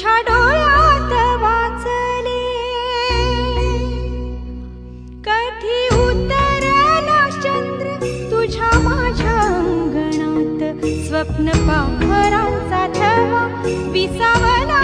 तुझ्या डोळ्यात वाचले, कधी उतरला चंद्र तुझ्या माझ्या अंगणात, स्वप्न पाखरांचा थवा विसावला